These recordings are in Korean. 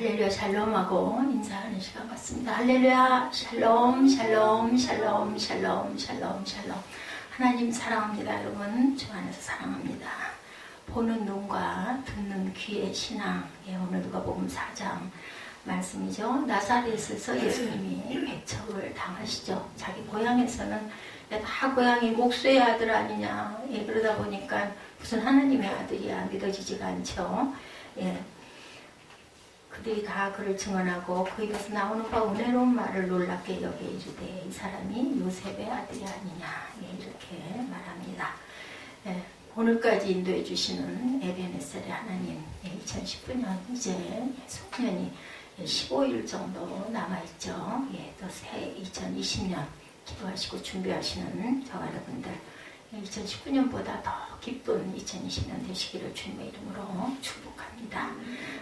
할렐루야 샬롬하고 인사하는 시간 같습니다. 할렐루야 샬롬 샬롬 샬롬 샬롬 샬롬 샬롬. 하나님 사랑합니다. 여러분 주 안에서 사랑합니다. 보는 눈과 듣는 귀의 신앙. 오늘 누가복음 4장 말씀이죠. 나사렛에서 예수님이 배척을 당하시죠. 자기 고향에서는 다 고향이 목수의 아들 아니냐. 그러다 보니까 무슨 하나님의 아들이야 믿어지지가 않죠. 그들이 다 그를 증언하고 그 입에서 나오는 바 은혜로운 말을 놀랍게 여겨 이르되 이 사람이 요셉의 아들이 아니냐. 이렇게 말합니다. 오늘까지 인도해 주시는 에베네셀의 하나님. 2019년 이제 송년이 15일 정도 남아있죠. 또 새 2020년 기도하시고 준비하시는 저와 여러분들 2019년보다 더 기쁜 2020년 되시기를 주님의 이름으로 축복합니다.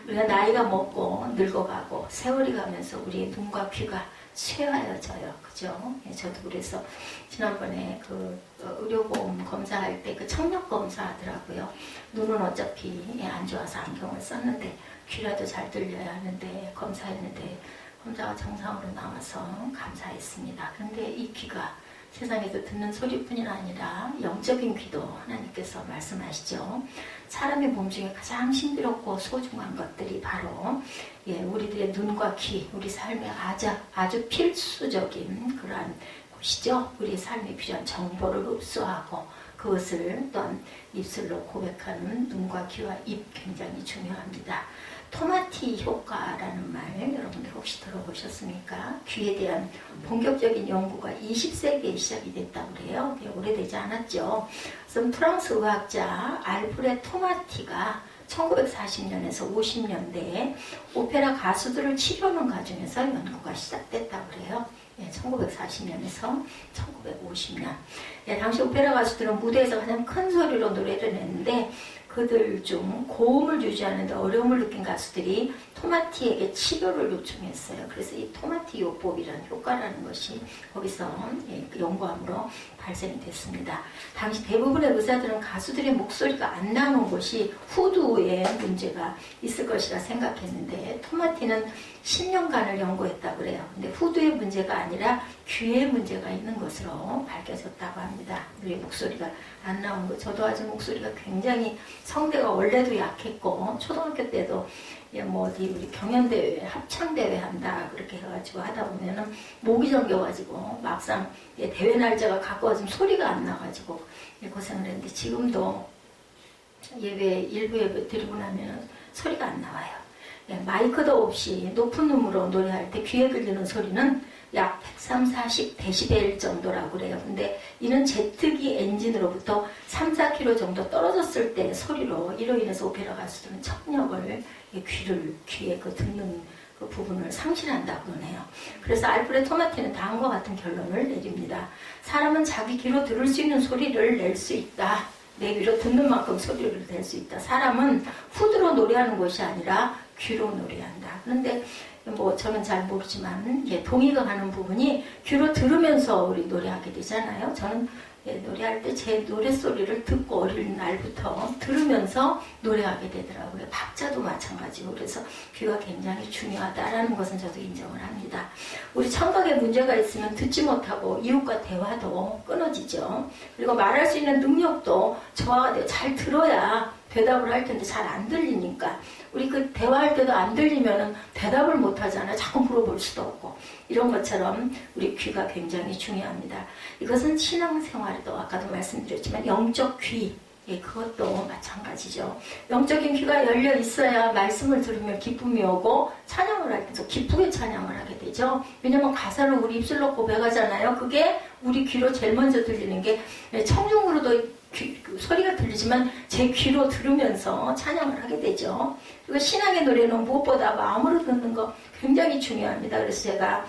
우리가 나이가 먹고 늙어가고 세월이 가면서 우리의 눈과 귀가 쇠하여져요. 그죠? 저도 그래서 지난번에 그 의료보험 검사할 때 그 청력 검사 하더라고요. 눈은 어차피 안 좋아서 안경을 썼는데 귀라도 잘 들려야 하는데 검사했는데 검사가 정상으로 나와서 감사했습니다. 그런데 이 귀가 세상에서 듣는 소리뿐이 아니라 영적인 귀도 하나님께서 말씀하시죠. 사람의 몸 중에 가장 신비롭고 소중한 것들이 바로 우리들의 눈과 귀, 우리 삶에 아주 필수적인 그러한 곳이죠. 우리 삶에 필요한 정보를 흡수하고 그것을 또한 입술로 고백하는 눈과 귀와 입 굉장히 중요합니다. 토마티 효과라는 말 여러분들 혹시 들어보셨습니까? 귀에 대한 본격적인 연구가 20세기에 시작이 됐다고 그래요. 오래되지 않았죠. 그래서 프랑스 의학자 알프레 토마티가 1940년에서 50년대에 오페라 가수들을 치료하는 과정에서 연구가 시작됐다고 그래요. 1940년에서 1950년. 당시 오페라 가수들은 무대에서 가장 큰 소리로 노래를 냈는데 그들 중 고음을 유지하는데 어려움을 느낀 가수들이 토마티에게 치료를 요청했어요. 그래서 이 토마티 요법이라는 효과라는 것이 거기서 연구함으로 발생이 됐습니다. 당시 대부분의 의사들은 가수들의 목소리가 안 나오는 것이 후두에 문제가 있을 것이라 생각했는데 토마티는 10년간을 연구했다고 그래요. 근데 후두의 문제가 아니라 귀에 문제가 있는 것으로 밝혀졌다고 합니다. 우리 목소리가 안 나오는 거. 저도 아직 목소리가 굉장히 성대가 원래도 약했고 초등학교 때도 어디 우리 경연대회 합창대회 한다 그렇게 해가지고 하다 보면은 목이 잠겨가지고 막상 대회 날짜가 가까워지면 소리가 안 나가지고 고생을 했는데 지금도 일부 예배 드리고 나면 소리가 안 나와요. 마이크도 없이 높은 음으로 노래할 때 귀에 들리는 소리는 약 130, 140데시벨 정도라고 그래요. 근데 이는 제트기 엔진으로부터 3, 4km 정도 떨어졌을 때 소리로 이로 인해서 오페라 가수들은 청력을 귀에 듣는 그 부분을 상실한다고 하네요. 그래서 알프레 토마티는 다음과 같은 결론을 내립니다. 사람은 자기 귀로 들을 수 있는 소리를 낼 수 있다. 내 귀로 듣는 만큼 소리를 낼 수 있다. 사람은 후드로 노래하는 것이 아니라 귀로 노래한다. 그런데 저는 잘 모르지만 동의가 가는 부분이 귀로 들으면서 우리 노래하게 되잖아요. 저는 노래할 때 제 노래소리를 듣고 어린 날부터 들으면서 노래하게 되더라고요. 박자도 마찬가지고. 그래서 귀가 굉장히 중요하다라는 것은 저도 인정을 합니다. 우리 청각에 문제가 있으면 듣지 못하고 이웃과 대화도 끊어지죠. 그리고 말할 수 있는 능력도 저하가 돼요. 잘 들어야 대답을 할 텐데 잘 안 들리니까 우리 그 대화할 때도 안 들리면은 대답을 못 하잖아요. 자꾸 물어볼 수도 없고. 이런 것처럼 우리 귀가 굉장히 중요합니다. 이것은 신앙생활에도 아까도 말씀드렸지만 영적 귀, 그것도 마찬가지죠. 영적인 귀가 열려 있어야 말씀을 들으면 기쁨이 오고 찬양을 할 때도 기쁘게 찬양을 하게 되죠. 왜냐면 가사를 우리 입술로 고백하잖아요. 그게 우리 귀로 제일 먼저 들리는 게 청중으로도 소리가 들리지만 제 귀로 들으면서 찬양을 하게 되죠. 그리고 신앙의 노래는 무엇보다 마음으로 듣는 거 굉장히 중요합니다. 그래서 제가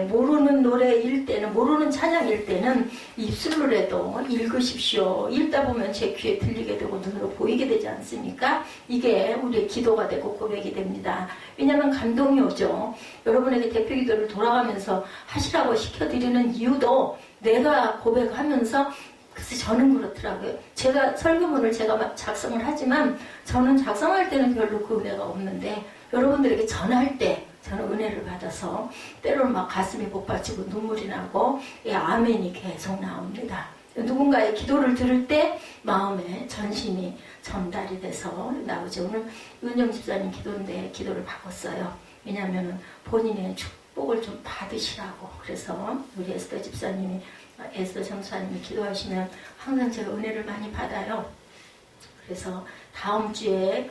모르는 노래일 때는, 모르는 찬양일 때는 입술로라도 읽으십시오. 읽다 보면 제 귀에 들리게 되고 눈으로 보이게 되지 않습니까? 이게 우리의 기도가 되고 고백이 됩니다. 왜냐하면 감동이 오죠. 여러분에게 대표 기도를 돌아가면서 하시라고 시켜드리는 이유도 내가 고백하면서 그래서 저는 그렇더라고요. 제가 설교문을 제가 작성을 하지만 저는 작성할 때는 별로 그 은혜가 없는데 여러분들에게 전할 때 저는 은혜를 받아서 때로는 막 가슴이 복받치고 눈물이 나고 아멘이 계속 나옵니다. 누군가의 기도를 들을 때 마음에 전심이 전달이 돼서 나오죠. 오늘 은영 집사님 기도인데 기도를 바꿨어요. 왜냐하면 본인의 축복을 좀 받으시라고. 그래서 우리 에스더 집사님이, 에스더 전사님이 기도하시면 항상 제가 은혜를 많이 받아요. 그래서 다음 주에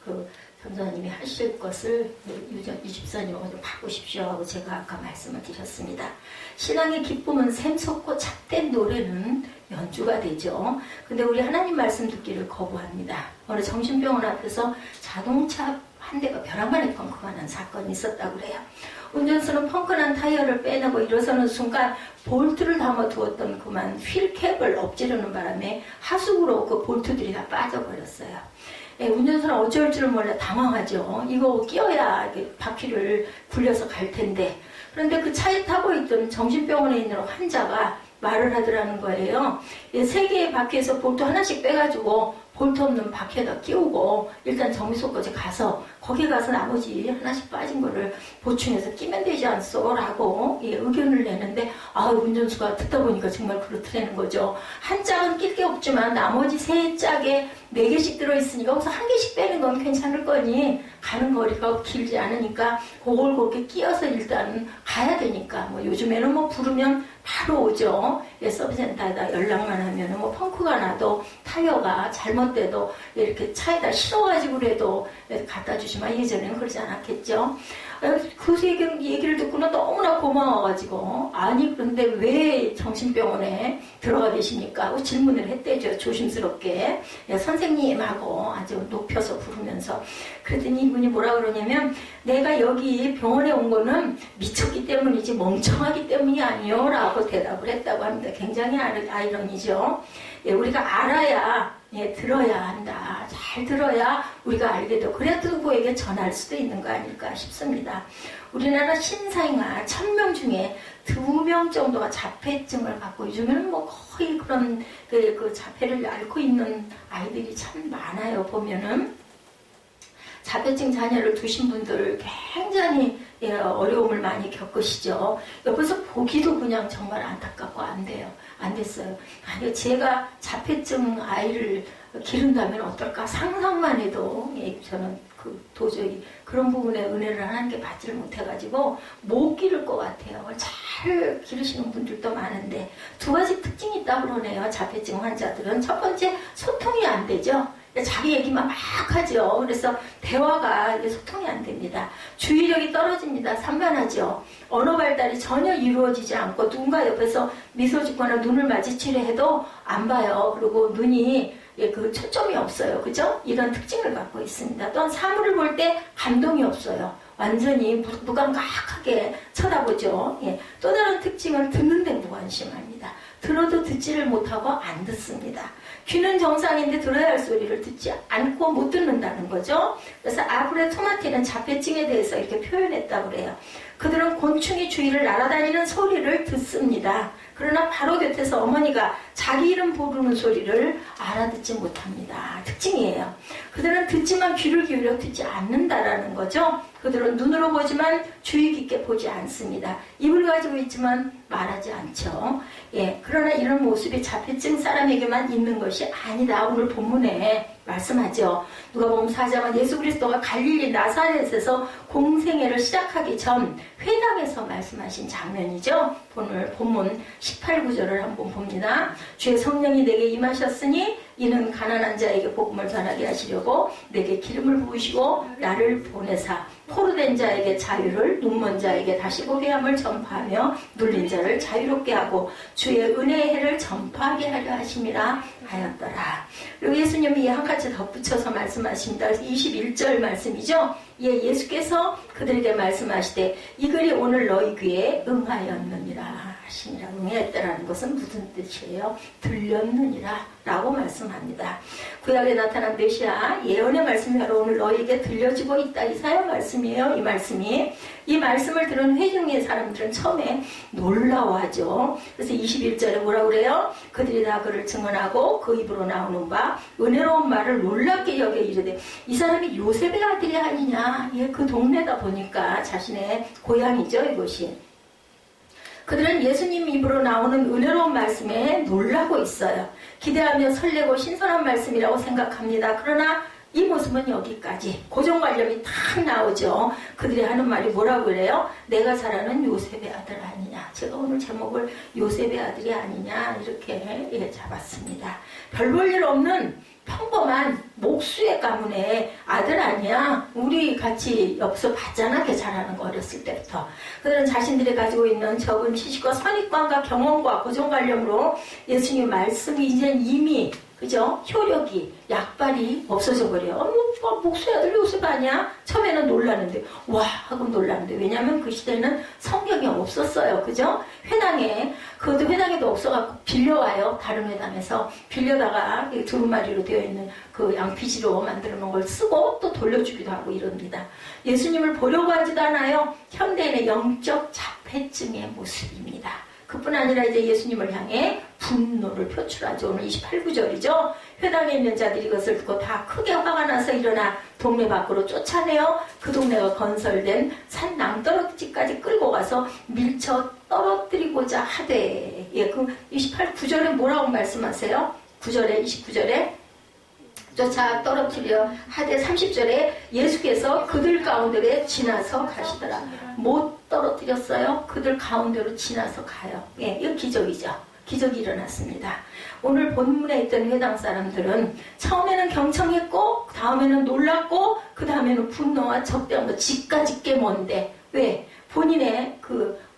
그 전사님이 하실 것을 유 집사님하고 좀 바꾸십시오 하고 제가 아까 말씀을 드렸습니다. 신앙의 기쁨은 샘솟고 잣된 노래는 연주가 되죠. 근데 우리 하나님 말씀 듣기를 거부합니다. 어느 정신병원 앞에서 자동차 한 대가 벼랑간에 펑크가 난 사건이 있었다고 그래요. 운전수는 펑크난 타이어를 빼내고 일어서는 순간 볼트를 담아두었던 그만 휠캡을 엎지르는 바람에 하수구로 그 볼트들이 다 빠져버렸어요. 운전수는 어쩔 줄을 몰라 당황하죠. 이거 끼워야 바퀴를 굴려서 갈 텐데. 그런데 그 차에 타고 있던 정신병원에 있는 환자가 말을 하더라는 거예요. 3개의 바퀴에서 볼트 하나씩 빼가지고 볼트 없는 바퀴에다 끼우고 일단 정비소까지 가서 거기 가서 나머지 하나씩 빠진 거를 보충해서 끼면 되지 않소? 라고 의견을 내는데 운전수가 듣다 보니까 정말 그렇더라는 거죠. 한 짝은 낄 게 없지만 나머지 3짝에 4개씩 들어있으니까 거기서 1개씩 빼는 건 괜찮을 거니 가는 거리가 길지 않으니까 그걸 그렇게 끼워서 일단 가야 되니까 요즘에는 부르면 바로 오죠. 서비스센터에다 연락만 하면 펑크가 나도 타이어가 잘못돼도 이렇게 차에다 실어가지고 그래도 갖다 주시면 예전에는 그러지 않았겠죠. 그 얘기를 듣고는 너무나 고마워가지고 아니 그런데 왜 정신병원에 들어가 계십니까? 하고 질문을 했대죠. 조심스럽게 선생님하고 아주 높여서 부르면서. 그랬더니 이분이 뭐라 그러냐면 내가 여기 병원에 온 거는 미쳤기 때문이지 멍청하기 때문이 아니요 라고 대답을 했다고 합니다. 굉장히 아이러니죠. 우리가 알아야 들어야 한다. 잘 들어야 우리가 알게 되고 그래야 누구에게 전할 수도 있는 거 아닐까 싶습니다. 우리나라 신생아 1000명 중에 2명 정도가 자폐증을 갖고 요즘에는 거의 그런 그 자폐를 앓고 있는 아이들이 참 많아요. 보면은 자폐증 자녀를 두신 분들 굉장히 어려움을 많이 겪으시죠. 옆에서 보기도 그냥 정말 안타깝고 안 돼요. 안 됐어요. 아니 제가 자폐증 아이를 기른다면 어떨까 상상만 해도 저는 도저히 그런 부분에 은혜를 하나님께 받지를 못해가지고 못 기를 것 같아요. 잘 기르시는 분들도 많은데 2가지 특징이 있다고 그러네요. 자폐증 환자들은. 첫 번째 소통이 안 되죠. 자기 얘기만 막 하죠. 그래서 대화가 소통이 안 됩니다. 주의력이 떨어집니다. 산만하죠. 언어 발달이 전혀 이루어지지 않고 누군가 옆에서 미소 짓거나 눈을 마주치려 해도 안 봐요. 그리고 눈이 그 초점이 없어요. 그죠? 이런 특징을 갖고 있습니다. 또한 사물을 볼 때 감동이 없어요. 완전히 무감각하게 쳐다보죠. 또 다른 특징은 듣는 데 무관심합니다. 들어도 듣지를 못하고 안 듣습니다. 귀는 정상인데 들어야 할 소리를 듣지 않고 못 듣는다는 거죠. 그래서 아브레 토마티는 자폐증에 대해서 이렇게 표현했다고 그래요. 그들은 곤충이 주위를 날아다니는 소리를 듣습니다. 그러나 바로 곁에서 어머니가 자기 이름 부르는 소리를 알아듣지 못합니다. 특징이에요. 그들은 듣지만 귀를 기울여 듣지 않는다라는 거죠. 그들은 눈으로 보지만 주의 깊게 보지 않습니다. 입을 가지고 있지만 말하지 않죠. 그러나 이런 모습이 자폐증 사람에게만 있는 것이 아니다. 오늘 본문에 말씀하죠. 누가복음 4장은 예수 그리스도가 갈릴리 나사렛에서 공생애를 시작하기 전 회당에서 말씀하신 장면이죠. 오늘 본문 18구절을 한번 봅니다. 주의 성령이 내게 임하셨으니 이는 가난한 자에게 복음을 전하게 하시려고 내게 기름을 부으시고 나를 보내사 포로된 자에게 자유를, 눈먼 자에게 다시 보게 함을 전파하며 눌린 자를 자유롭게 하고 주의 은혜의 해를 전파하게 하려 하심이라 하였더라. 그리고 예수님이 한 가지 덧붙여서 말씀하십니다. 21절 말씀이죠. 예수께서 그들에게 말씀하시되 이 글이 오늘 너희 귀에 응하였느니라 하시니라. 응하였다라는 것은 무슨 뜻이에요? 들렸느니라 라고 말씀합니다. 구약에 나타난 메시아 예언의 말씀이 바로 오늘 너희에게 들려지고 있다. 이사야 말씀이에요. 이 말씀이. 이 말씀을 들은 회중의 사람들은 처음에 놀라워하죠. 그래서 21절에 뭐라고 그래요? 그들이 다 그를 증언하고 그 입으로 나오는 바 은혜로운 말을 놀랍게 여겨 이르되 이 사람이 요셉의 아들이 아니냐 아니냐. 예, 그 동네다 보니까 자신의 고향이죠, 이곳이. 그들은 예수님 입으로 나오는 은혜로운 말씀에 놀라고 있어요. 기대하며 설레고 신선한 말씀이라고 생각합니다. 그러나 이 모습은 여기까지. 고정관념이 탁 나오죠. 그들이 하는 말이 뭐라고 그래요? 내가 잘 아는 요셉의 아들 아니냐. 제가 오늘 제목을 요셉의 아들이 아니냐 이렇게 잡았습니다. 별 볼 일 없는 평범한 목수의 가문의 아들 아니야. 우리 같이 엽서 봤잖아. 걔 잘하는 거 어렸을 때부터. 그들은 자신들이 가지고 있는 적은 지식과 선입관과 경험과 고정관념으로 예수님 말씀이 이제 이미 그죠? 효력이, 약발이 없어져 버려요. 목수의 아들 요셉 아니야? 처음에는 놀랐는데, 와! 하고 놀랐는데. 왜냐면 그 시대에는 성경이 없었어요. 그죠? 그것도 회당에도 없어갖고 빌려와요. 다른 회당에서. 빌려다가 두루마리로 되어 있는 그 양피지로 만들어 놓은 걸 쓰고 또 돌려주기도 하고 이럽니다. 예수님을 보려고 하지도 않아요. 현대인의 영적 자폐증의 모습입니다. 그뿐 아니라 이제 예수님을 향해 분노를 표출하죠. 오늘 28구절이죠. 회당에 있는 자들이 이것을 듣고 다 크게 화가 나서 일어나 동네 밖으로 쫓아내어 그 동네가 건설된 산 낭떠러지까지 끌고 가서 밀쳐 떨어뜨리고자 하되. 예, 그 28구절에 뭐라고 말씀하세요? 29절에 쫓아 떨어뜨려 하되 30절에 예수께서 그들 가운데로 지나서 가시더라. 못 떨어뜨렸어요. 그들 가운데로 지나서 가요. 예, 이거 기적이죠. 기적이 일어났습니다. 오늘 본문에 있던 회당 사람들은 처음에는 경청했고 다음에는 놀랐고 그 다음에는 분노와 적대함도 지까지 깨먼데 왜? 본인의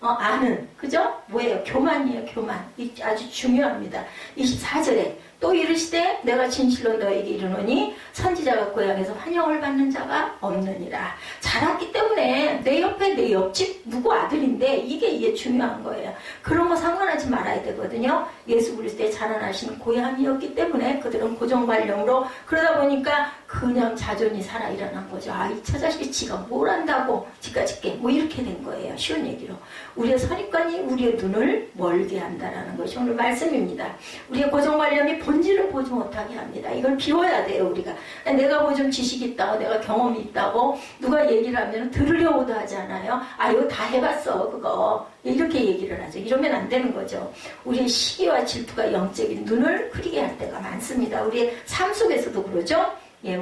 아는 그죠? 뭐예요? 교만이에요. 교만. 아주 중요합니다. 24절에 또 이르시되 내가 진실로 너에게 이르노니 선지자가 고향에서 환영을 받는 자가 없느니라. 자랐기 때문에 내 옆에 내 옆집 누구 아들인데 이게 중요한 거예요. 그런 거 상관하지 말아야 되거든요. 예수 그리스도의 자라나신 고향이었기 때문에 그들은 고정관념으로 그러다 보니까 그냥 자존이 살아 일어난 거죠. 아, 이 처자식이 지가 뭘 안다고 지까지 깨 뭐 이렇게 된 거예요. 쉬운 얘기로. 우리의 선입관이 우리의 눈을 멀게 한다라는 것이 오늘 말씀입니다. 우리의 고정관념이 본질을 보지 못하게 합니다. 이걸 비워야 돼요. 우리가. 내가 뭐 좀 지식이 있다고 내가 경험이 있다고 누가 얘기를 하면 들으려고도 하지 않아요. 아, 이거 다 해봤어 그거. 이렇게 얘기를 하죠. 이러면 안 되는 거죠. 우리의 시기와 질투가 영적인 눈을 흐리게 할 때가 많습니다. 우리의 삶 속에서도 그러죠. 예,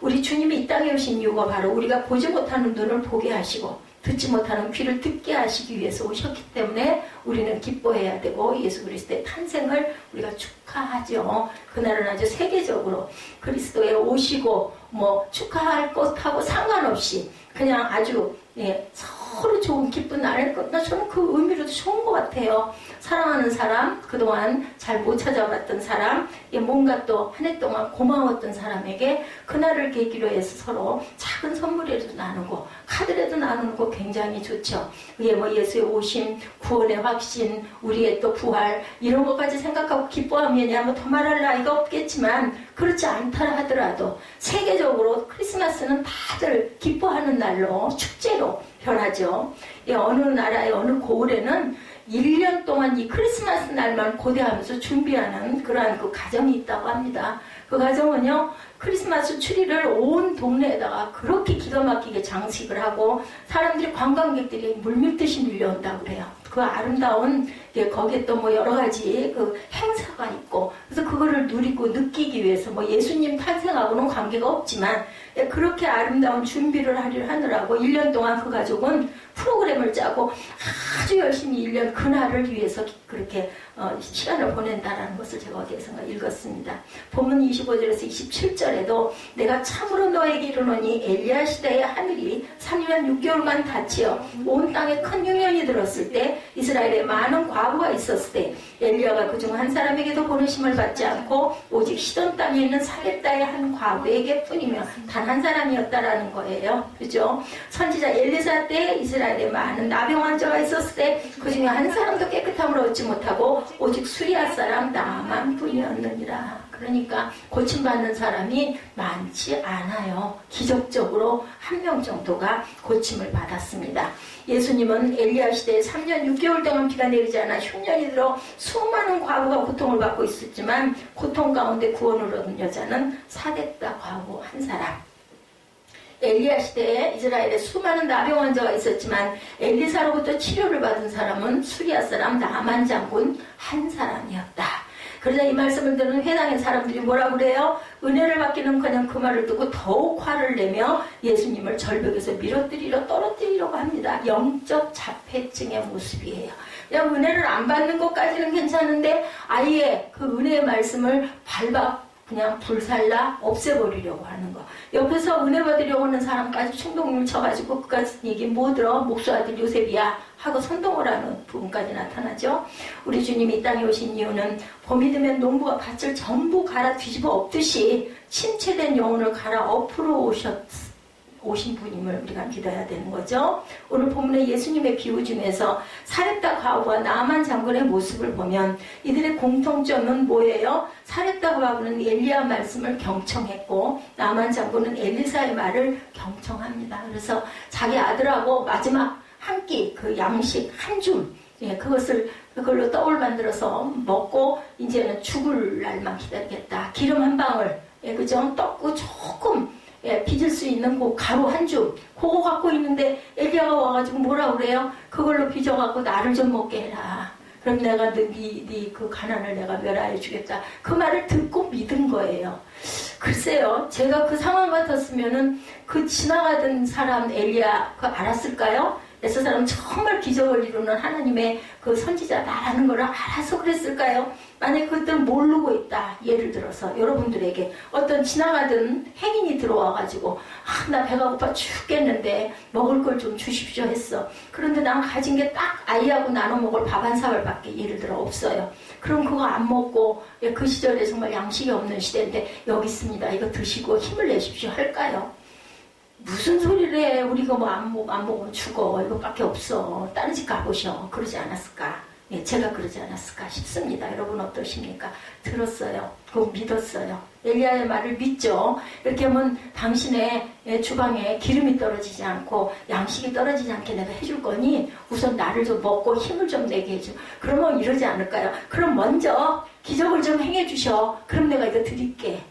우리 주님이 이 땅에 오신 이유가 바로 우리가 보지 못하는 눈을 보게 하시고 듣지 못하는 귀를 듣게 하시기 위해서 오셨기 때문에 우리는 기뻐해야 되고 예수 그리스도의 탄생을 우리가 축하하죠. 그날은 아주 세계적으로 그리스도에 오시고 뭐 축하할 것하고 상관없이 그냥 아주 서로 좋은 기쁜 날일 것. 저는 그 의미로도 좋은 것 같아요. 사랑하는 사람, 그동안 잘 못 찾아봤던 사람, 뭔가 또 한 해 동안 고마웠던 사람에게 그날을 계기로 해서 서로 작은 선물이라도 나누고 카드라도 나누는 거 굉장히 좋죠. 예수의 오심, 구원의 확신, 우리의 또 부활 이런 것까지 생각하고 기뻐하면 뭐 더 말할 나이가 없겠지만 그렇지 않다 하더라도 세계적으로 크리스마스는 다들 기뻐하는 날로 축제로 변하죠. 어느 나라의 어느 고을에는 1년 동안 이 크리스마스 날만 고대하면서 준비하는 그러한 그 가정이 있다고 합니다. 그 가정은요, 크리스마스 트리를 온 동네에다가 그렇게 기가 막히게 장식을 하고 사람들이 관광객들이 물밀듯이 밀려온다고 그래요. 그 아름다운 거기에 또 뭐 여러 가지 그 행사가 있고 그래서 그거를 누리고 느끼기 위해서 뭐 예수님 탄생하고는 관계가 없지만 그렇게 아름다운 준비를 하느라고 1년 동안 그 가족은 프로그램을 짜고 아주 열심히 1년 그날을 위해서 그렇게 시간을 보낸다라는 것을 제가 어디에선가 읽었습니다. 본문 25절에서 27절에도 내가 참으로 너에게 이르노니 엘리야 시대의 하늘이 3년 6개월간 닫히어 온 땅에 큰 흉년이 들었을 때 이스라엘에 많은 과부가 있었을 때 엘리야가 그중 한 사람에게도 보내심을 받지 않고 오직 시돈 땅에 있는 사렙다의 한 과부에게 뿐이며 단 한 사람이었다라는 거예요. 그죠? 선지자 엘리사 때 이스라엘에 많은 나병 환자가 있었을 때 그중에 한 사람도 깨끗함을 얻지 못하고 오직 수리아 사람 나만 뿐이었느니라. 그러니까 고침받는 사람이 많지 않아요. 기적적으로 한 명 정도가 고침을 받았습니다. 예수님은 엘리야 시대에 3년 6개월 동안 비가 내리지 않아 흉년이 들어 수많은 과부가 고통을 받고 있었지만 고통 가운데 구원을 얻은 여자는 사뎃다 과부 한 사람. 엘리야 시대에 이스라엘에 수많은 나병 환자가 있었지만 엘리사로부터 치료를 받은 사람은 수리아 사람 나만 장군 한 사람이었다. 그러자 이 말씀을 듣는 회당의 사람들이 뭐라 그래요? 은혜를 받기는커녕 그 말을 듣고 더욱 화를 내며 예수님을 절벽에서 밀어뜨리러 떨어뜨리려고 합니다. 영적 자폐증의 모습이에요. 그냥 은혜를 안 받는 것까지는 괜찮은데 아예 그 은혜의 말씀을 그냥 불살라 없애버리려고 하는 거. 옆에서 은혜 받으려고 하는 사람까지 충동을 쳐가지고 그까지 얘기 못 들어. 목수 아들 요셉이야 하고 선동을 하는 부분까지 나타나죠. 우리 주님이 이 땅에 오신 이유는 봄이 되면 농부가 밭을 전부 갈아 뒤집어 엎듯이 침체된 영혼을 갈아 엎으러 오신 분임을 우리가 믿어야 되는 거죠. 오늘 본문의 예수님의 비유 중에서 사렙다 과부와 나만 장군의 모습을 보면 이들의 공통점은 뭐예요? 사렙다 과부는 엘리야 말씀을 경청했고 나만 장군은 엘리사의 말을 경청합니다. 그래서 자기 아들하고 마지막 한 끼, 그 양식 한 줌, 그걸로 떡을 만들어서 먹고 이제는 죽을 날만 기다리겠다. 기름 한 방울, 그죠? 떡고 조금 빚을 수 있는 그 가루 한 줌, 그거 갖고 있는데 엘리야가 와가지고 뭐라 그래요? 그걸로 빚어갖고 나를 좀 먹게 해라. 그럼 내가 네 그 가난을 내가 멸하여 주겠다. 그 말을 듣고 믿은 거예요. 글쎄요, 제가 그 상황 같았으면은 그 지나가던 사람 엘리야 그거 알았을까요? 에서 사람 정말 기적을 이루는 하나님의 그 선지자다라는 걸 알아서 그랬을까요? 만약에 그것들은 모르고 있다. 예를 들어서 여러분들에게 어떤 지나가던 행인이 들어와가지고 나 배가 고파 죽겠는데 먹을 걸 좀 주십시오 했어. 그런데 난 가진 게 딱 아이하고 나눠 먹을 밥 한 사발밖에 예를 들어 없어요. 그럼 그거 안 먹고 그 시절에 정말 양식이 없는 시대인데 여기 있습니다. 이거 드시고 힘을 내십시오 할까요? 무슨 소리를 해. 우리가 뭐 안 먹으면 죽어. 이거밖에 없어. 다른 집 가보셔. 그러지 않았을까? 예, 제가 그러지 않았을까 싶습니다. 여러분 어떠십니까? 들었어요. 그거 믿었어요. 엘리야의 말을 믿죠. 이렇게 하면 당신의 주방에 기름이 떨어지지 않고 양식이 떨어지지 않게 내가 해줄 거니 우선 나를 좀 먹고 힘을 좀 내게 해줘. 그러면 이러지 않을까요? 그럼 먼저 기적을 좀 행해 주셔. 그럼 내가 이거 드릴게.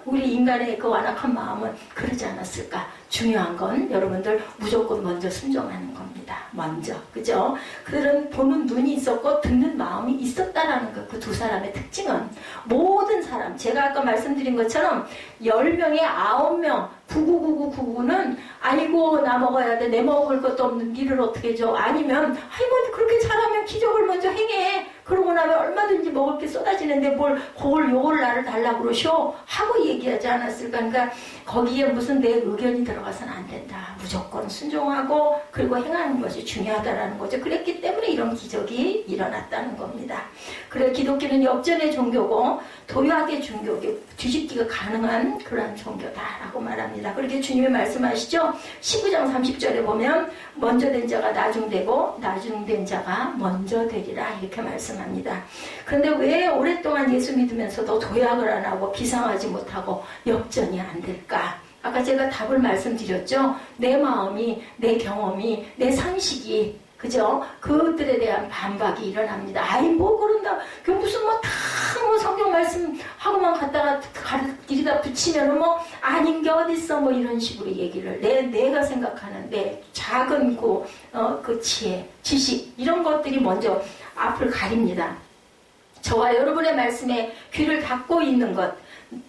우리 인간의 그 완악한 마음은 그러지 않았을까? 중요한 건 여러분들 무조건 먼저 순종하는 겁니다. 먼저. 그죠? 그들은 보는 눈이 있었고 듣는 마음이 있었다라는 것. 그 두 사람의 특징은 모든 사람, 제가 아까 말씀드린 것처럼 10명에 9명 999999는 아이고 나 먹어야 돼. 내 먹을 것도 없는 니를 어떻게 줘. 아니면 아이고 그렇게 잘하면 기적을 먼저 행해. 그러고 나면 얼마든지 먹을 게 쏟아지는데 뭘 요걸 나를 달라고 그러셔 하고 얘기하지 않았을까. 그러니까 거기에 무슨 내 의견이 들어가서는 안 된다. 무조건 순종하고 그리고 행하는 것이 중요하다라는 거죠. 그랬기 때문에 이런 기적이 일어났다는 겁니다. 그래 기독교는 역전의 종교고 도약의 종교고 뒤집기가 가능한 그러한 종교다라고 말합니다. 그렇게 주님이 말씀하시죠. 19장 30절에 보면 먼저 된 자가 나중되고 나중된 자가 먼저 되리라 이렇게 말씀합니다. 그런데 왜 오랫동안 예수 믿으면서도 도약을 안 하고 비상하지 못하고 역전이 안 될까? 아까 제가 답을 말씀드렸죠. 내 마음이, 내 경험이, 내 상식이 그죠? 그것들에 대한 반박이 일어납니다. 아이 뭐 그런다. 그 무슨 뭐 다 뭐 성경 말씀하고만 갖다가 일이다 붙이면은 뭐 아닌 게 어딨어 뭐 이런 식으로 얘기를 내가 생각하는 내 작은 그 지혜, 지식 이런 것들이 먼저 앞을 가립니다. 저와 여러분의 말씀에 귀를 닫고 있는 것,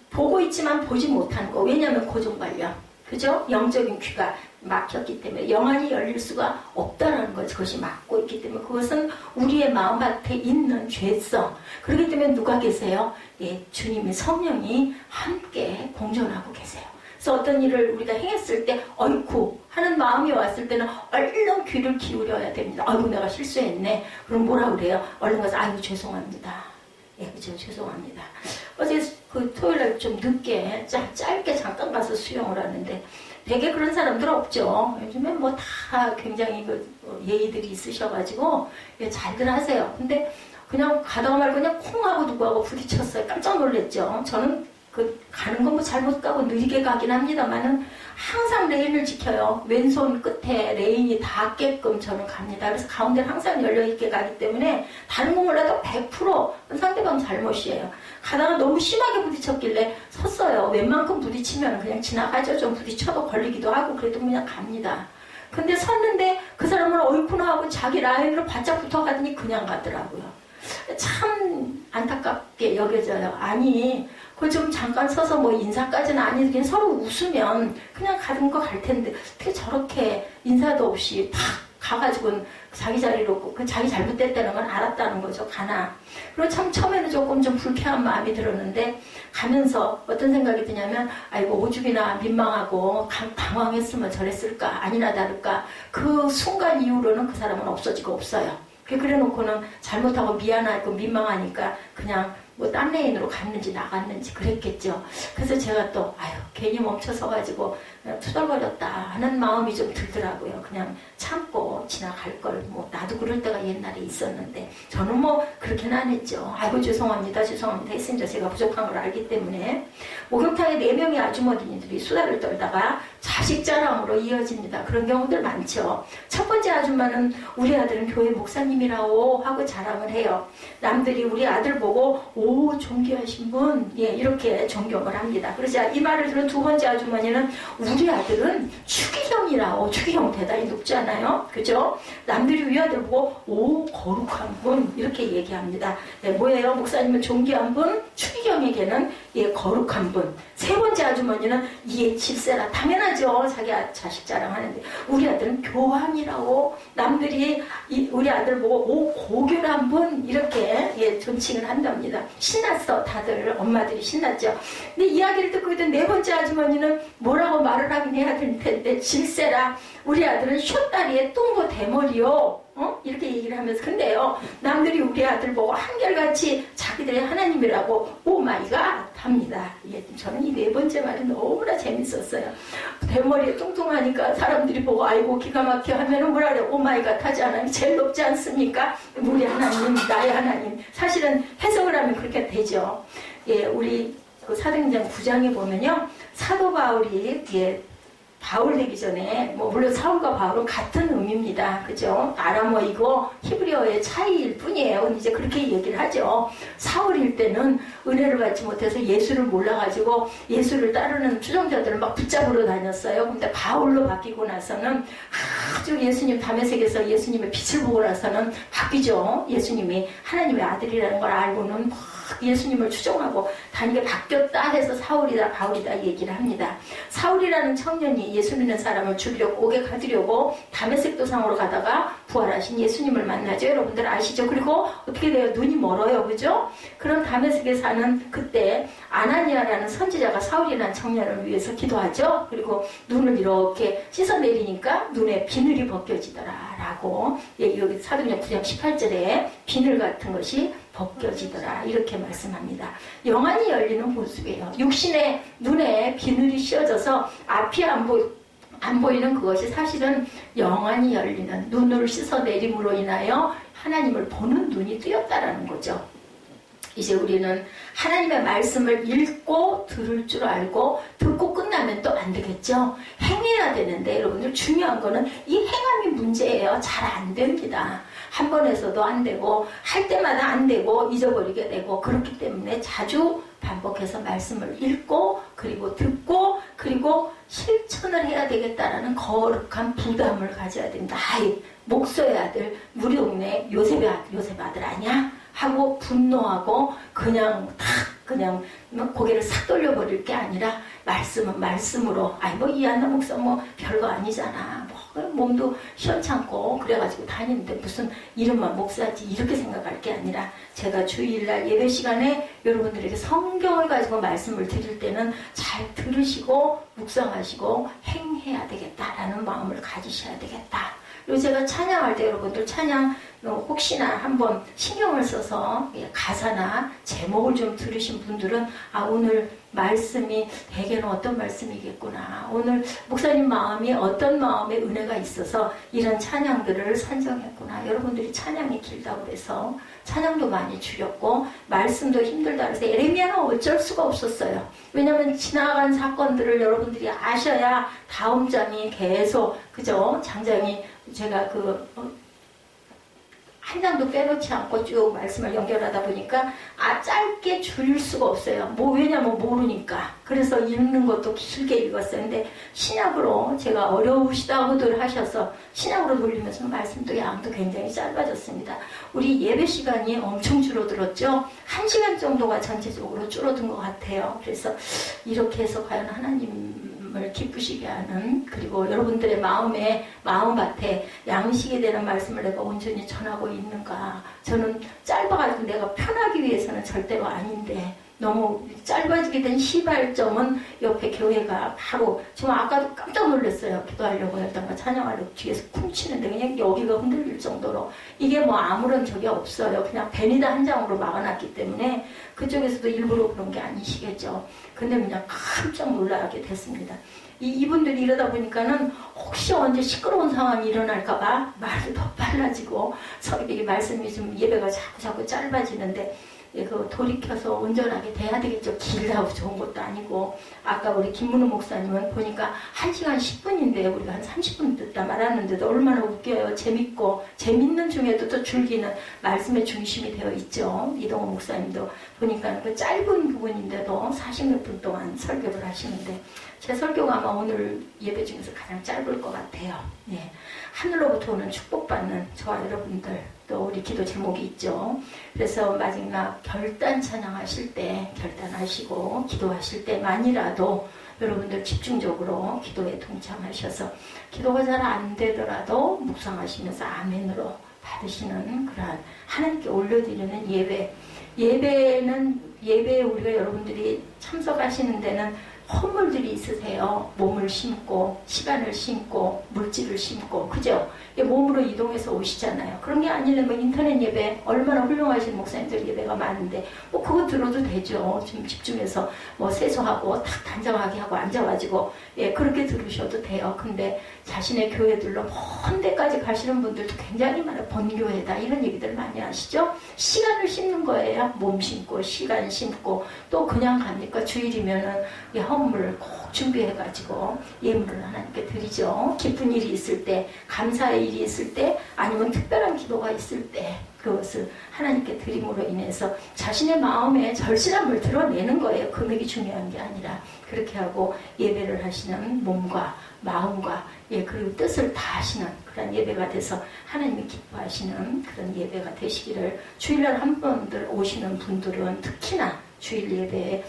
보고 있지만 보지 못하는 거. 왜냐하면 고정관념. 그죠? 영적인 귀가 막혔기 때문에 영안이 열릴 수가 없다라는 거죠. 그것이 막고 있기 때문에 그것은 우리의 마음밭에 있는 죄성. 그렇기 때문에 누가 계세요? 예, 주님의 성령이 함께 공존하고 계세요. 그래서 어떤 일을 우리가 행했을 때 어이쿠 하는 마음이 왔을 때는 얼른 귀를 기울여야 됩니다. 아이고 내가 실수했네. 그럼 뭐라 그래요? 얼른 가서 아이고 죄송합니다. 예, 그죠? 죄송합니다. 어제 그 토요일날 좀 늦게 짧게 잠깐 가서 수영을 하는데 되게 그런 사람들 없죠. 요즘에 뭐 다 굉장히 예의들이 있으셔가지고 잘들 하세요. 근데 그냥 가다가 말고 그냥 콩하고 누구하고 부딪혔어요. 깜짝 놀랐죠. 저는 가는 건 뭐 잘못 가고 느리게 가긴 합니다만은 항상 레인을 지켜요. 왼손 끝에 레인이 닿게끔 저는 갑니다. 그래서 가운데는 항상 열려있게 가기 때문에 다른 거 몰라도 100% 상대방 잘못이에요. 가다가 너무 심하게 부딪혔길래 섰어요. 웬만큼 부딪히면 그냥 지나가죠. 좀 부딪혀도 걸리기도 하고 그래도 그냥 갑니다. 근데 섰는데 그 사람은 어이쿠나 하고 자기 라인으로 바짝 붙어가더니 그냥 가더라고요. 참 안타깝게 여겨져요. 아니 그 좀 잠깐 서서 뭐 인사까지는 아니고 그냥 서로 웃으면 그냥 가는 거 갈 텐데 어떻게 저렇게 인사도 없이 탁 가가지고는 자기 자리로 그 자기 잘못됐다는 건 알았다는 거죠. 가나. 그리고 참 처음에는 조금 좀 불쾌한 마음이 들었는데 가면서 어떤 생각이 드냐면 아이고 오죽이나 민망하고 당황했으면 저랬을까 아니나 다를까 그 순간 이후로는 그 사람은 없어지고 없어요. 그래 놓고는 잘못하고 미안하고 민망하니까 그냥 뭐 딴 레인으로 갔는지 나갔는지 그랬겠죠. 그래서 제가 또 아유 괜히 멈춰서가지고 투덜거렸다 하는 마음이 좀 들더라고요. 그냥 참고 지나갈 걸 뭐 나도 그럴 때가 옛날에 있었는데 저는 뭐 그렇게는 안 했죠. 아이고 죄송합니다 했습니다. 제가 부족한 걸 알기 때문에. 목욕탕에 4명의 아주머니들이 수다를 떨다가 자식 자랑으로 이어집니다. 그런 경우들 많죠. 첫 번째 아줌마는 우리 아들은 교회 목사님이라고 하고 자랑을 해요. 남들이 우리 아들 보고 오 존귀하신 분 예, 이렇게 존경을 합니다. 그러자 이 말을 들은 두 번째 아주머니는 우리 아들은 추기경이라고. 추기경 대단히 높잖아요. 그죠? 남들이 우리 아들 보고 오 거룩한 분 이렇게 얘기합니다. 네, 뭐예요? 목사님은 존귀한 분, 추기경에게는 예, 거룩한 분. 세 번째 아주머니는 예, 질세라. 당연하죠. 자기 자식 자랑하는데 우리 아들은 교황이라고. 남들이 우리 아들 보고 오 고결한 분 이렇게 예, 존칭을 한답니다. 신났어. 다들 엄마들이 신났죠. 근데 이야기를 듣고 있던 네 번째 아주머니는 뭐라고 말을 하긴 해야 될 텐데 질세라. 우리 아들은 숏다리에 뚱보 대머리요. 이렇게 얘기를 하면서 근데요 남들이 우리 아들 보고 한결같이 자기들의 하나님이라고 오마이갓 합니다. 예, 저는 이 네 번째 말이 너무나 재밌었어요. 대머리에 뚱뚱하니까 사람들이 보고 아이고 기가 막혀 하면은 뭐라 그래 오마이갓 하지 않아요. 제일 높지 않습니까? 우리 하나님 나의 하나님. 사실은 해석을 하면 그렇게 되죠. 예, 우리 그 사도행전 9장에 보면요 사도 바울이 예, 바울 되기 전에 뭐 물론 사울과 바울은 같은 의미입니다. 그죠? 아람어이고 히브리어의 차이일 뿐이에요. 이제 그렇게 얘기를 하죠. 사울일 때는 은혜를 받지 못해서 예수를 몰라가지고 예수를 따르는 추종자들을 막 붙잡으러 다녔어요. 근데 바울로 바뀌고 나서는 아주 예수님 다메섹에서 예수님의 빛을 보고 나서는 바뀌죠. 예수님이 하나님의 아들이라는 걸 알고는 예수님을 추종하고 다니게 바뀌었다 해서 사울이다 바울이다 얘기를 합니다. 사울이라는 청년이 예수 믿는 사람을 죽이려고 옥에 가두려고 다메섹 도상으로 가다가 부활하신 예수님을 만나죠. 여러분들 아시죠? 그리고 어떻게 돼요? 눈이 멀어요. 그죠? 그런 다메섹에 사는 그때 아나니아라는 선지자가 사울이라는 청년을 위해서 기도하죠. 그리고 눈을 이렇게 씻어내리니까 눈에 비늘이 벗겨지더라 라고 예, 여기 사도행전 9장 18절에 비늘 같은 것이 벗겨지더라 이렇게 말씀합니다. 영안이 열리는 모습이에요. 육신의 눈에 비늘이 씌어져서 앞이 안 보이는 그것이 사실은 영안이 열리는 눈을 씻어내림으로 인하여 하나님을 보는 눈이 뜨였다라는 거죠. 이제 우리는 하나님의 말씀을 읽고 들을 줄 알고 듣고 끝나면 또 안 되겠죠. 행해야 되는데 여러분들 중요한 거는 이 행함이 문제예요. 잘 안 됩니다. 한 번에서도 안 되고 할 때마다 안 되고 잊어버리게 되고 그렇기 때문에 자주 반복해서 말씀을 읽고 그리고 듣고 그리고 실천을 해야 되겠다라는 거룩한 부담을 가져야 됩니다. 아이 목소의 아들 우리 동네 요셉 아들 아니야? 하고 분노하고 그냥 고개를 싹 돌려버릴 게 아니라 말씀은 말씀으로 아이 뭐 이한나 목사 뭐 별거 아니잖아 뭐 몸도 시원찮고 그래가지고 다니는데 무슨 이름만 목사지 이렇게 생각할 게 아니라 제가 주일날 예배 시간에 여러분들에게 성경을 가지고 말씀을 드릴 때는 잘 들으시고 묵상하시고 행해야 되겠다라는 마음을 가지셔야 되겠다. 그리고 제가 찬양할 때 여러분들 찬양 혹시나 한번 신경을 써서 가사나 제목을 좀 들으신 분들은 아, 오늘 말씀이 대개는 어떤 말씀이겠구나, 오늘 목사님 마음이 어떤 마음의 은혜가 있어서 이런 찬양들을 선정했구나, 여러분들이 찬양이 길다고 그래서 찬양도 많이 줄였고 말씀도 힘들다 그래서 예레미야는 어쩔 수가 없었어요. 왜냐하면 지나간 사건들을 여러분들이 아셔야 다음 장이 계속, 그죠? 장장이 제가 한 장도 빼놓지 않고 쭉 말씀을 연결하다 보니까 짧게 줄일 수가 없어요. 왜냐면 모르니까. 그래서 읽는 것도 길게 읽었어요. 근데 신약으로 제가 어려우시다고들 하셔서 신약으로 돌리면서 말씀도 양도 굉장히 짧아졌습니다. 우리 예배 시간이 엄청 줄어들었죠. 1시간 정도가 전체적으로 줄어든 것 같아요. 그래서 이렇게 해서 과연 하나님을 기쁘시게 하는, 그리고 여러분들의 마음밭에 양식이 되는 말씀을 내가 온전히 전하고 있는가. 저는 짧아가지고 내가 편하기 위해서는 절대로 아닌데 너무 짧아지게 된 시발점은 옆에 교회가 바로, 지금 아까도 깜짝 놀랐어요. 기도하려고 했다가 찬양하려고 뒤에서 쿵치는데 그냥 여기가 흔들릴 정도로, 이게 아무런 적이 없어요. 그냥 베니다 한 장으로 막아놨기 때문에 그쪽에서도 일부러 그런 게 아니시겠죠. 근데 그냥 깜짝 놀라게 됐습니다. 이분들이 이러다 보니까는 혹시 언제 시끄러운 상황이 일어날까봐 말도 더 빨라지고 이 말씀이 좀 예배가 자꾸 짧아지는데, 돌이켜서 온전하게 돼야 되겠죠. 길다고 좋은 것도 아니고. 아까 우리 김문우 목사님은 보니까 1시간 10분인데 우리가 한 30분 듣다 말았는데도 얼마나 웃겨요. 재밌고, 재밌는 중에도 또 줄기는 말씀의 중심이 되어 있죠. 이동호 목사님도 보니까 그 짧은 부분인데도 40몇 분 동안 설교를 하시는데, 제 설교가 아마 오늘 예배 중에서 가장 짧을 것 같아요. 예. 하늘로부터 오는 축복받는 저와 여러분들, 또 우리 기도 제목이 있죠. 그래서 마지막 결단 찬양하실 때 결단하시고 기도하실 때만이라도 여러분들 집중적으로 기도에 동참하셔서 기도가 잘 안 되더라도 묵상하시면서 아멘으로 받으시는 그러한 하나님께 올려드리는 예배에 우리가 여러분들이 참석하시는 데는 허물들이 있으세요. 몸을 심고 시간을 심고 물질을 심고, 그죠? 몸으로 이동해서 오시잖아요. 그런 게 아니려면 인터넷 예배, 얼마나 훌륭하신 목사님들 예배가 많은데 그거 들어도 되죠. 좀 집중해서 세수하고 탁 단정하게 하고 앉아가지고 그렇게 들으셔도 돼요. 근데 자신의 교회들로 먼 데까지 가시는 분들도 굉장히 많아요. 본교회다 이런 얘기들 많이 하시죠. 시간을 심는 거예요. 몸 심고 시간 심고. 또 그냥 가니까 주일이면은 헌물을 꼭 준비해가지고 예물을 하나님께 드리죠. 기쁜 일이 있을 때, 감사의 일이 있을 때, 아니면 특별한 기도가 있을 때 그것을 하나님께 드림으로 인해서 자신의 마음에 절실함을 드러내는 거예요. 금액이 중요한 게 아니라. 그렇게 하고 예배를 하시는 몸과 마음과 그리고 뜻을 다하시는 그런 예배가 돼서 하나님이 기뻐하시는 그런 예배가 되시기를, 주일날 한 번들 오시는 분들은 특히나 주일 예배에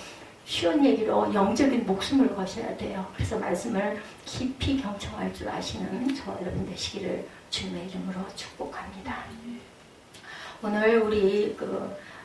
쉬운 얘기로 영적인 목숨을 거셔야 돼요. 그래서 말씀을 깊이 경청할 줄 아시는 저와 여러분 되시기를 주님의 이름으로 축복합니다. 오늘 우리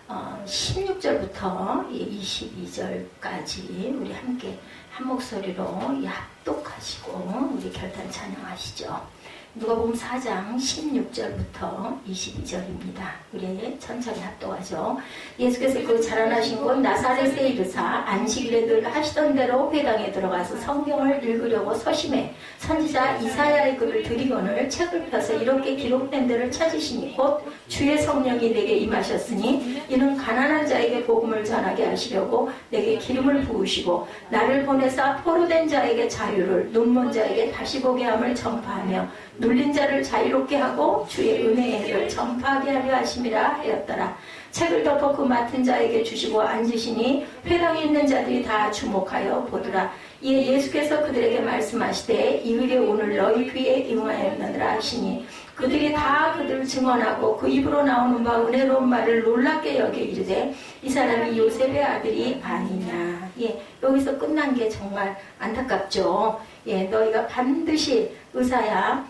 16절부터 22절까지 우리 함께 한 목소리로 합독하시고 우리 결단 찬양하시죠. 누가복음 4장 16절부터 22절입니다. 우리 천천히 합독하죠. 예수께서 그 자라나신 곳 나사렛에 이르사 안식일에 늘 하시던 대로 회당에 들어가서 성경을 읽으려고 서심해 선지자 이사야의 글을 드리거늘 책을 펴서 이렇게 기록된 데를 찾으시니 곧 주의 성령이 내게 임하셨으니 이는 가난한 자에게 복음을 전하게 하시려고 내게 기름을 부으시고 나를 보내사 포로된 자에게 자유를, 눈먼 자에게 다시 보게 함을 전파하며 눌린 자를 자유롭게 하고 주의 은혜의 해를 전파하게 하려 하심이라 하였더라. 책을 덮어 그 맡은 자에게 주시고 앉으시니 회당에 있는 자들이 다 주목하여 보더라. 이에 예수께서 그들에게 말씀하시되 이 일이 오늘 너희 귀에 임하였느니라 하시니 그들이 다 그들을 증언하고 그 입으로 나오는 바 은혜로운 말을 놀랍게 여겨 이르되 이 사람이 요셉의 아들이 아니냐. 여기서 끝난 게 정말 안타깝죠. 너희가 반드시 의사야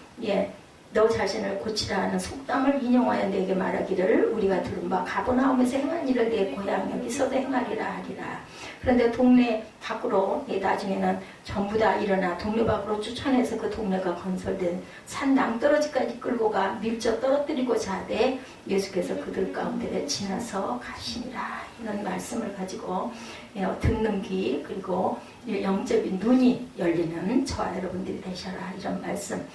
너 자신을 고치라 하는 속담을 인용하여 내게 말하기를 우리가 들은 바 가버나움에서 행한 일을 내 고향 여기서도 행하리라 하리라. 그런데 동네 밖으로 나중에는 전부 다 일어나 동네 밖으로 쫓아내서 그 동네가 건설된 산 낭떠러지까지 끌고 가 밀쳐 떨어뜨리고자 하되 예수께서 그들 가운데 지나서 가시니라. 이런 말씀을 가지고 듣는 귀 그리고 영적인 눈이 열리는 저와 여러분들이 되셔라. 이런 말씀.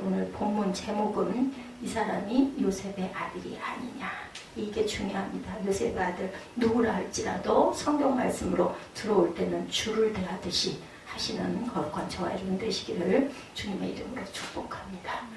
오늘 본문 제목은 이 사람이 요셉의 아들이 아니냐. 이게 중요합니다. 요셉의 아들 누구라 할지라도 성경 말씀으로 들어올 때는 줄을 대하듯이 하시는 거룩한 저와 여러분 되시기를 주님의 이름으로 축복합니다.